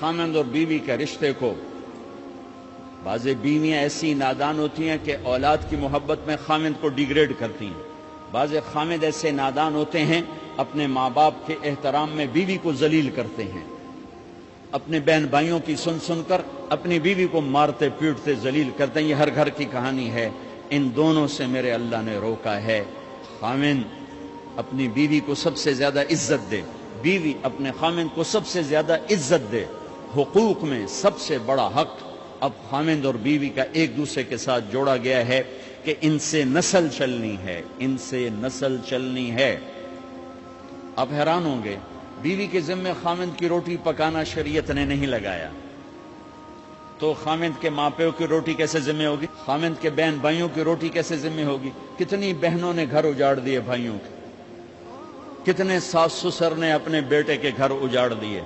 خامند اور بیوی کے رشتے کو بعض بیویاں ایسی نادان ہوتی ہیں کہ اولاد کی محبت میں خامند کو ڈیگریڈ کرتی ہیں، بعض خامد ایسے نادان ہوتے ہیں اپنے ماں باپ کے احترام میں بیوی کو ذلیل کرتے ہیں، اپنے بہن بھائیوں کی سن سن کر اپنی بیوی کو مارتے پیٹتے ذلیل کرتے ہیں۔ یہ ہر گھر کی کہانی ہے، ان دونوں سے میرے اللہ نے روکا ہے۔ خامند اپنی بیوی کو سب سے زیادہ عزت دے، بیوی اپنے خامند کو سب سے زیادہ عزت دے۔ حقوق میں سب سے بڑا حق اب خامند اور بیوی کا ایک دوسرے کے ساتھ جوڑا گیا ہے کہ ان سے نسل چلنی ہے، ان سے نسل چلنی ہے۔ آپ حیران ہوں گے، بیوی کے ذمہ خامند کی روٹی پکانا شریعت نے نہیں لگایا، تو خامند کے ماں پیو کی روٹی کیسے ذمہ ہوگی؟ خامند کے بہن بھائیوں کی روٹی کیسے ذمہ ہوگی؟ کتنی بہنوں نے گھر اجاڑ دیے بھائیوں کے، کتنے ساس سسر نے اپنے بیٹے کے گھر اجاڑ دیے۔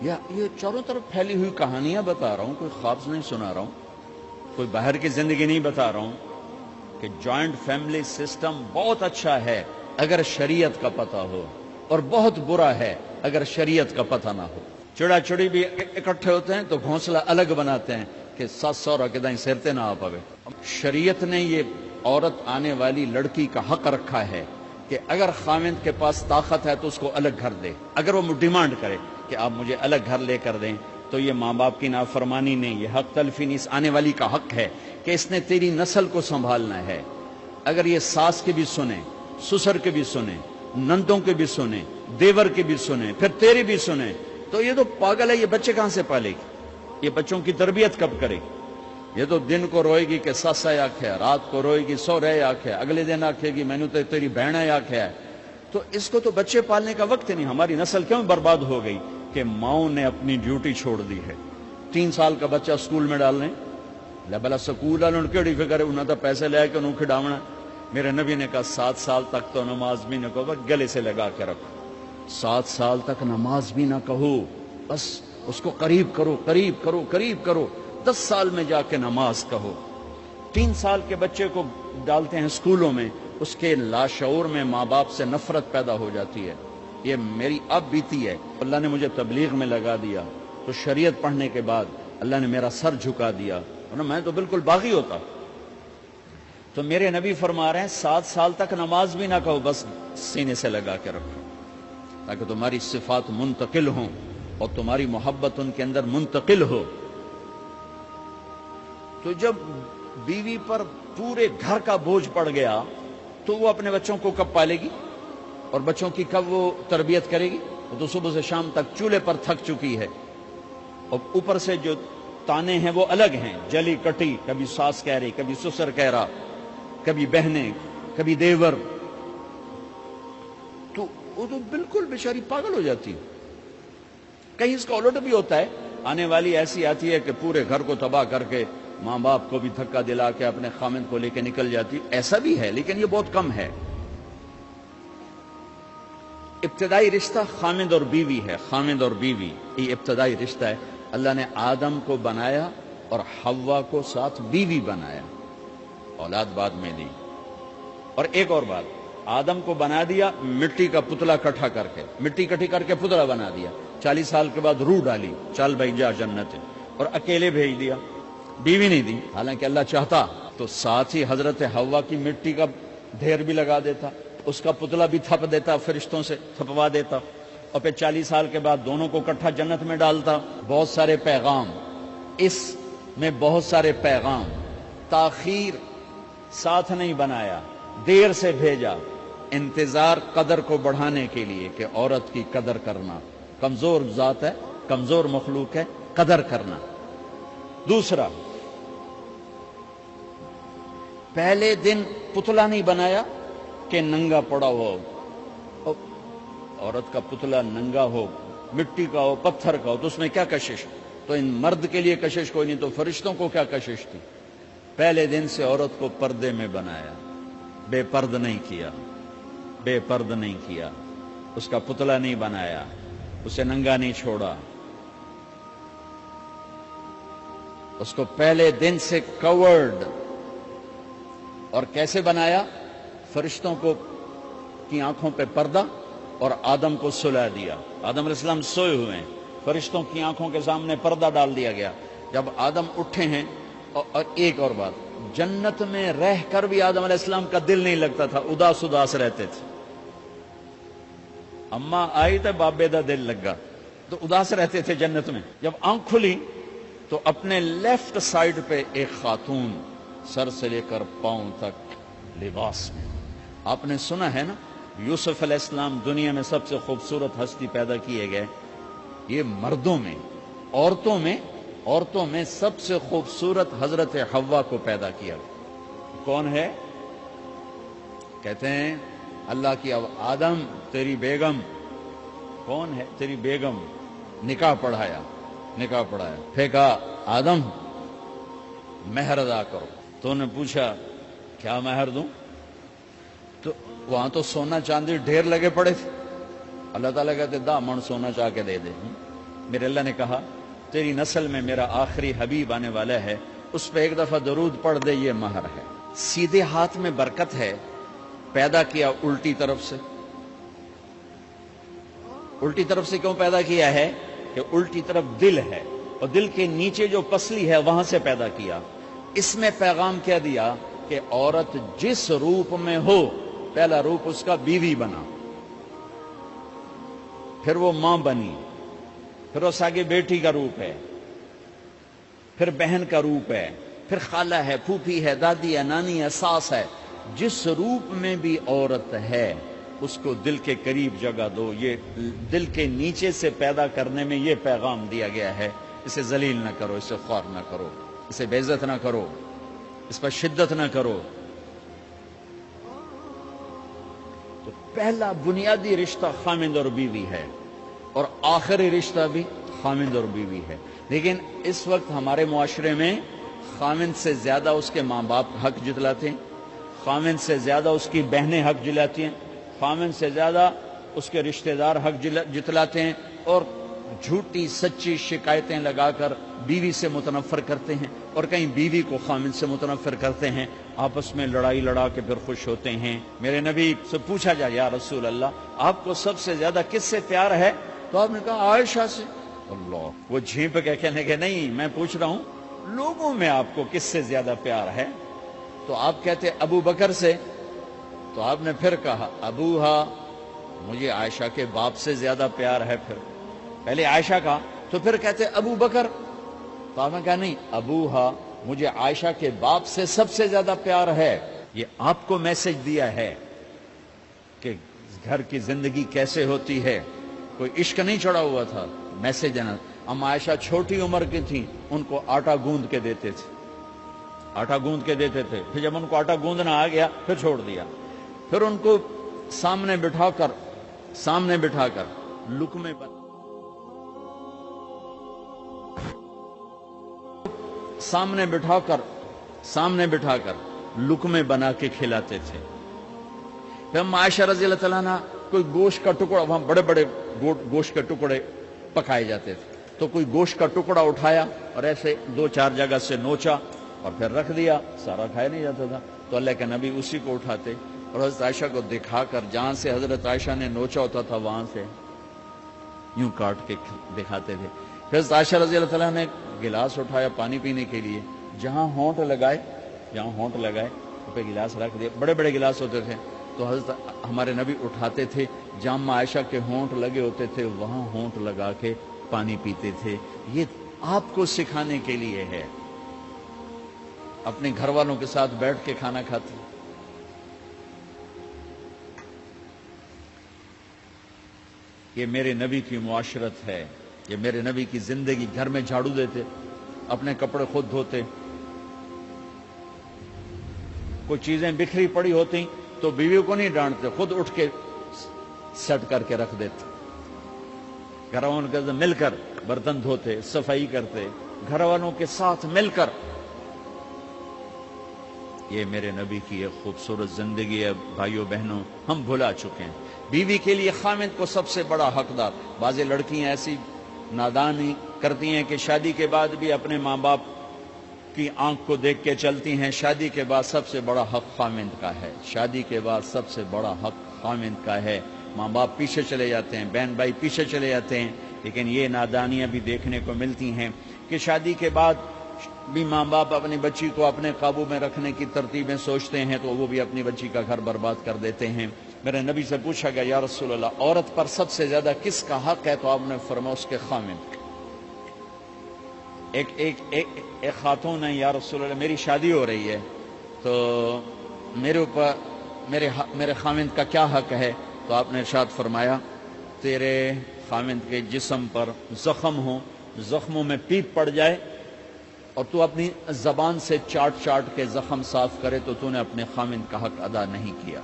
یہ چاروں طرف پھیلی ہوئی کہانیاں بتا رہا ہوں، کوئی خواب نہیں سنا رہا ہوں، کوئی باہر کی زندگی نہیں بتا رہا ہوں کہ جوائنٹ فیملی سسٹم بہت اچھا ہے اگر شریعت کا پتہ ہو، اور بہت برا ہے اگر شریعت کا پتہ نہ ہو۔ چڑا چڑی بھی اکٹھے ہوتے ہیں تو گھونسلہ الگ بناتے ہیں کہ ساس سورا کے دائیں سرتے نہ آ پاوے۔ شریعت نے یہ عورت آنے والی لڑکی کا حق رکھا ہے کہ اگر خامند کے پاس طاقت ہے تو اس کو الگ گھر دے، اگر وہ ڈیمانڈ کرے کہ آپ مجھے الگ گھر لے کر دیں، تو یہ ماں باپ کی نافرمانی نہیں، یہ حق تلفی نہیں، اس آنے والی کا حق ہے کہ اس نے تیری نسل کو سنبھالنا ہے۔ اگر یہ ساس کے بھی سنیں، سسر کے بھی سنیں، نندوں کے بھی سنیں، دیور کے بھی سنیں، پھر تیری بھی سنیں، تو یہ تو پاگل ہے، یہ بچے کہاں سے پالے گی؟ یہ بچوں کی تربیت کب کرے گی؟ یہ تو دن کو روئے گی کہ ساسا آکھے، رات کو روئے گی سو رہے آکھے، اگلے دن آکھے گی میں نے تو تیری بہن آکھے ہے۔ تو اس کو تو بچے پالنے کا وقت ہی نہیں۔ ہماری نسل کیوں برباد ہو گئی؟ کہ ماؤں نے اپنی ڈیوٹی چھوڑ دی ہے۔ 3 سال کا بچہ سکول میں ڈالنے بلا سکول والوں کیڑی فکر ہے، انہوں نے پیسے لے کے انہوں کھڈاونا۔ میرے نبی نے کہا 7 سال تک تو نماز بھی نہ کہو، بس گلے سے لگا کے رکھو۔ 7 سال تک نماز بھی نہ کہو، بس اس کو قریب کرو قریب کرو قریب کرو، 10 سال میں جا کے نماز کہو۔ 3 سال کے بچے کو ڈالتے ہیں اسکولوں میں، اس کے لاشعور میں ماں باپ سے نفرت پیدا ہو جاتی ہے۔ یہ میری اب بیتی ہے، اللہ نے مجھے تبلیغ میں لگا دیا تو شریعت پڑھنے کے بعد اللہ نے میرا سر جھکا دیا، ورنہ میں تو بالکل باغی ہوتا۔ تو میرے نبی فرما رہے ہیں 7 سال تک نماز بھی نہ کہو، بس سینے سے لگا کے رکھو تاکہ تمہاری صفات منتقل ہوں اور تمہاری محبت ان کے اندر منتقل ہو۔ تو جب بیوی پر پورے گھر کا بوجھ پڑ گیا تو وہ اپنے بچوں کو کب پالے گی اور بچوں کی کب وہ تربیت کرے گی؟ وہ تو صبح سے شام تک چولہے پر تھک چکی ہے، اور اوپر سے جو تانے ہیں وہ الگ ہیں، جلی کٹی، کبھی ساس کہہ رہی، کبھی سسر کہہ رہا، کبھی بہنیں، کبھی دیور، تو وہ تو بالکل بیچاری پاگل ہو جاتی ہے۔ کہیں اس کا الٹ بھی ہوتا ہے، آنے والی ایسی آتی ہے کہ پورے گھر کو تباہ کر کے ماں باپ کو بھی دھکا دلا کے اپنے خامند کو لے کے نکل جاتی، ایسا بھی ہے لیکن یہ بہت کم ہے۔ ابتدائی رشتہ خامند اور بیوی ہے، خامند اور بیوی یہ ابتدائی رشتہ ہے۔ اللہ نے آدم کو بنایا اور حوا کو ساتھ بیوی بنایا، اولاد بعد میں دی۔ اور ایک اور بات، آدم کو بنا دیا مٹی کا پتلا کٹھا کر کے، مٹی کٹھی کر کے پتلا بنا دیا، 40 سال کے بعد روح ڈالی، چل بھائی جا جنت، اور اکیلے بھیج دیا، بیوی نہیں دی۔ حالانکہ اللہ چاہتا تو ساتھ ہی حضرت حوا کی مٹی کا ڈھیر بھی لگا دیتا، اس کا پتلا بھی تھپ دیتا، فرشتوں سے تھپوا دیتا، اور پھر 40 سال کے بعد دونوں کو اکٹھا جنت میں ڈالتا۔ بہت سارے پیغام، اس میں بہت سارے پیغام، تاخیر ساتھ نہیں بنایا، دیر سے بھیجا، انتظار قدر کو بڑھانے کے لیے کہ عورت کی قدر کرنا، کمزور ذات ہے، کمزور مخلوق ہے، قدر کرنا۔ دوسرا، پہلے دن پتلا نہیں بنایا کہ ننگا پڑا ہو، عورت کا پتلا ننگا ہو، مٹی کا ہو، پتھر کا ہو، تو اس میں کیا کشش؟ تو ان مرد کے لیے کشش کوئی نہیں، تو فرشتوں کو کیا کشش تھی؟ پہلے دن سے عورت کو پردے میں بنایا، بے پرد نہیں کیا، بے پرد نہیں کیا، اس کا پتلا نہیں بنایا، اسے ننگا نہیں چھوڑا، اس کو پہلے دن سے کورڈ۔ اور کیسے بنایا؟ فرشتوں کو کی آنکھوں پہ پردہ اور آدم کو سلا دیا۔ آدم علیہ السلام سوئے ہوئے ہیں، فرشتوں کی آنکھوں کے سامنے پردہ ڈال دیا گیا. جب آدم اٹھے ہیں. اور ایک اور بات، جنت میں رہ کر بھی آدم علیہ السلام کا دل نہیں لگتا تھا، اداس رہتے تھے. اماں آئی تو بابے دا دل لگا، تو اداس رہتے تھے جنت میں. جب آنکھ کھلی تو اپنے لیفٹ سائڈ پہ ایک خاتون سر سے لے کر پاؤں تک لباس میں. آپ نے سنا ہے نا، یوسف علیہ السلام دنیا میں سب سے خوبصورت ہستی پیدا کیے گئے. یہ مردوں میں، عورتوں میں سب سے خوبصورت حضرت حوا کو پیدا کیا. کون ہے؟ کہتے ہیں اللہ کی آدم تیری بیگم. کون ہے تیری بیگم؟ نکاح پڑھایا. پھینکا آدم مہر ادا کرو. تو نے پوچھا کیا مہر دوں؟ تو وہاں تو سونا چاندی ڈھیر لگے پڑے تھے. اللہ تعالیٰ کہتے دا من سونا چاہ کے دے دے. میرے اللہ نے کہا تیری نسل میں میرا آخری حبیب آنے والا ہے، اس پہ ایک دفعہ درود پڑھ دے، یہ مہر ہے. سیدھے ہاتھ میں برکت ہے. پیدا کیا الٹی طرف سے. الٹی طرف سے کیوں پیدا کیا ہے؟ کہ الٹی طرف دل ہے، اور دل کے نیچے جو پسلی ہے وہاں سے پیدا کیا. اس میں پیغام کیا دیا کہ عورت جس روپ میں ہو، پہلا روپ اس کا بیوی بنا، پھر وہ ماں بنی، پھر اس آگے بیٹی کا روپ ہے، پھر بہن کا روپ ہے، پھر خالہ ہے، پھوپھی ہے، دادی ہے، نانی ہے، ساس ہے. جس روپ میں بھی عورت ہے اس کو دل کے قریب جگہ دو. یہ دل کے نیچے سے پیدا کرنے میں یہ پیغام دیا گیا ہے. اسے ذلیل نہ کرو، اسے خوار نہ کرو، اسے بے عزت نہ کرو، اس پر شدت نہ کرو. تو پہلا بنیادی رشتہ خامند اور بیوی ہے، اور آخری رشتہ بھی خامند اور بیوی ہے. لیکن اس وقت ہمارے معاشرے میں خامند سے زیادہ اس کے ماں باپ حق جتلاتے ہیں، خامند سے زیادہ اس کی بہنیں حق جلاتی ہیں، خامند سے زیادہ اس کے رشتہ دار حق جتلاتے ہیں، اور جھوٹی سچی شکایتیں لگا کر بیوی سے متنفر کرتے ہیں، اور کہیں بیوی کو خامند سے متنفر کرتے ہیں. آپس میں لڑائی لڑا کے پھر خوش ہوتے ہیں. میرے نبی سے پوچھا جائے یا رسول اللہ آپ کو سب سے زیادہ کس سے پیار ہے؟ تو آپ نے کہا عائشہ سے. اللہ، وہ جھینپ کے کہنے کے نہیں، میں پوچھ رہا ہوں لوگوں میں آپ کو کس سے زیادہ پیار ہے؟ تو آپ کہتے ابو بکر سے. تو آپ نے پھر کہا ابوہا، مجھے عائشہ کے باپ سے زیادہ پیار ہے. پھر پہلے عائشہ کا، تو پھر کہتے ابو بکر. تو آپ نے کہا نہیں، ابوہا، مجھے عائشہ کے باپ سے سب سے زیادہ پیار ہے. یہ آپ کو میسج دیا ہے کہ گھر کی زندگی کیسے ہوتی ہے. کوئی عشق نہیں چڑھا ہوا تھا، میسج دینا. ہم عائشہ چھوٹی عمر کی تھیں، ان کو آٹا گوندھ کے دیتے تھے، آٹا گوندھ کے دیتے تھے. پھر جب ان کو آٹا گوندھنا آ گیا پھر چھوڑ دیا. پھر ان کو سامنے بٹھا کر لقمے پر سامنے بٹھا کر لقمے بنا کے کھلاتے تھے. پھر ہم عائشہ رضی اللہ تعالیٰ عنہ کوئی گوشت کا ٹکڑا، وہاں بڑے بڑے گوشت کے ٹکڑے پکائے جاتے تھے، تو کوئی گوشت کا ٹکڑا اٹھایا اور ایسے 2-4 جگہ سے نوچا اور پھر رکھ دیا. سارا کھایا نہیں جاتا تھا، تو اللہ کے نبی اسی کو اٹھاتے اور حضرت عائشہ کو دکھا کر، جہاں سے حضرت عائشہ نے نوچا ہوتا تھا وہاں سے یوں کاٹ کے دکھاتے تھے. پھر حضرت عائشہ رضی اللہ تعالیٰ نے گلاس اٹھایا پانی پینے کے لیے، جہاں ہونٹ لگائے پہ گلاس رکھ دیا. بڑے بڑے گلاس ہوتے تھے، تو حضرت ہمارے نبی اٹھاتے تھے، جہاں عائشہ کے ہونٹ لگے ہوتے تھے وہاں ہونٹ لگا کے پانی پیتے تھے. یہ آپ کو سکھانے کے لیے ہے. اپنے گھر والوں کے ساتھ بیٹھ کے کھانا کھاتے. یہ میرے نبی کی معاشرت ہے، یہ میرے نبی کی زندگی. گھر میں جھاڑو دیتے، اپنے کپڑے خود دھوتے. کوئی چیزیں بکھری پڑی ہوتی تو بیوی کو نہیں ڈانٹتے، خود اٹھ کے سیٹ کر کے رکھ دیتے. گھر والوں کے ساتھ مل کر برتن دھوتے، صفائی کرتے، گھر والوں کے ساتھ مل کر. یہ میرے نبی کی ایک خوبصورت زندگی ہے. بھائیوں بہنوں، ہم بھلا چکے ہیں. بیوی کے لیے خامد کو سب سے بڑا حقدار. بعض لڑکیاں ایسی نادانی کرتی ہیں کہ شادی کے بعد بھی اپنے ماں باپ کی آنکھ کو دیکھ کے چلتی ہیں. شادی کے بعد سب سے بڑا حق خامد کا ہے. شادی کے بعد سب سے بڑا حق خامد کا ہے. ماں باپ پیچھے چلے جاتے ہیں، بہن بھائی پیچھے چلے جاتے ہیں. لیکن یہ نادانیاں بھی دیکھنے کو ملتی ہیں کہ شادی کے بعد بھی ماں باپ اپنی بچی کو اپنے قابو میں رکھنے کی ترتیبیں سوچتے ہیں تو وہ بھی اپنی بچی کا گھر برباد کر دیتے ہیں۔ میرے نبی سے پوچھا گیا یا رسول اللہ عورت پر سب سے زیادہ کس کا حق ہے؟ تو آپ نے فرمایا اس کے خامند کا۔ ایک خاتون ہے، یا رسول اللہ میری شادی ہو رہی ہے تو میرے اوپر میرے خامند کا کیا حق ہے؟ تو آپ نے ارشاد فرمایا تیرے خامند کے جسم پر زخم ہو، زخموں میں پیپ پڑ جائے اور تو اپنی زبان سے چاٹ چاٹ کے زخم صاف کرے تو تو نے اپنے خامند کا حق ادا نہیں کیا۔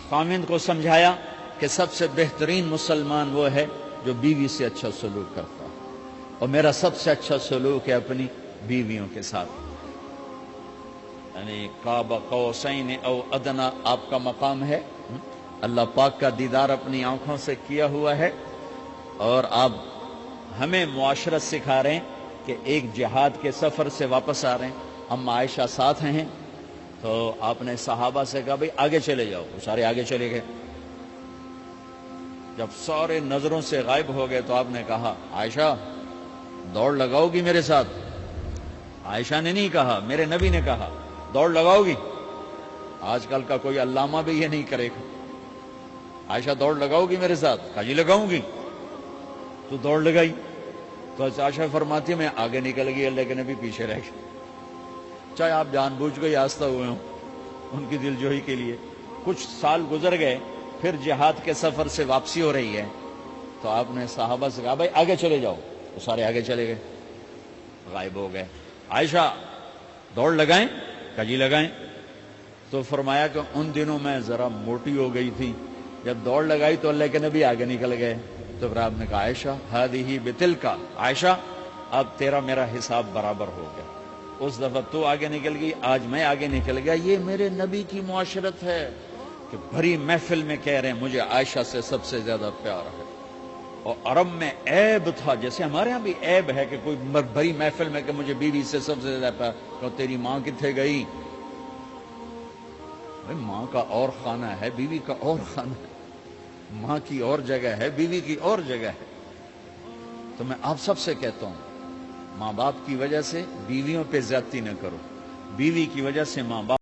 خامند کو سمجھایا کہ سب سے بہترین مسلمان وہ ہے جو بیوی سے اچھا سلوک کرتا ہے، اور میرا سب سے اچھا سلوک ہے اپنی بیویوں کے ساتھ، یعنی قاب قوسین او ادنا آپ کا مقام ہے، اللہ پاک کا دیدار اپنی آنکھوں سے کیا ہوا ہے، اور آپ ہمیں معاشرت سکھا رہے ہیں کہ ایک جہاد کے سفر سے واپس آ رہے ہیں، اما عائشہ ساتھ ہیں، تو آپ نے صحابہ سے کہا بھئی آگے چلے جاؤ، وہ سارے آگے چلے گئے۔ جب سارے نظروں سے غائب ہو گئے تو آپ نے کہا عائشہ دوڑ لگاؤ گی میرے ساتھ؟ عائشہ نے نہیں کہا، میرے نبی نے کہا دوڑ لگاؤ گی؟ آج کل کا کوئی علامہ بھی یہ نہیں کرے گا۔ عائشہ دوڑ لگاؤ گی میرے ساتھ؟ کہا جی لگاؤں گی۔ تو دوڑ لگائی تو عائشہ فرماتی ہے میں آگے نکل گئی، اللہ کے نبی پیچھے رہ گئے، چاہے آپ جان بوجھ کے آستہ ہوئے ہوں ان کی دل جوئی کے لیے۔ کچھ سال گزر گئے، پھر جہاد کے سفر سے واپسی ہو رہی ہے تو آپ نے صحابہ سے کہا بھائی آگے چلے جاؤ، تو سارے آگے چلے گئے، غائب ہو گئے۔ عائشہ دوڑ لگائیں؟ کہا جی لگائیں۔ تو فرمایا کہ ان دنوں میں ذرا موٹی ہو گئی تھی، جب دوڑ لگائی تو اللہ کے نبی آگے نکل گئے، تو پھر آپ نے کہا عائشہ ہذہ بتلکا، عائشہ اب تیرا میرا حساب برابر ہو گیا، اس دفعہ تو آگے نکل گئی، آج میں آگے نکل گیا۔ یہ میرے نبی کی معاشرت ہے کہ بھری محفل میں کہہ رہے ہیں مجھے عائشہ سے سب سے زیادہ پیار ہے۔ اور عرب میں عیب تھا، جیسے ہمارے ہاں بھی عیب ہے کہ کوئی بھری محفل میں کہ مجھے بیوی سے سب سے زیادہ پیار، تو تیری ماں کتنے گئی؟ ماں کا اور خانہ ہے، بیوی کا اور خانہ ہے، ماں کی اور جگہ ہے، بیوی کی اور جگہ ہے۔ تو میں آپ سب سے کہتا ہوں ماں باپ کی وجہ سے بیویوں پہ زیادتی نہ کرو، بیوی کی وجہ سے ماں باپ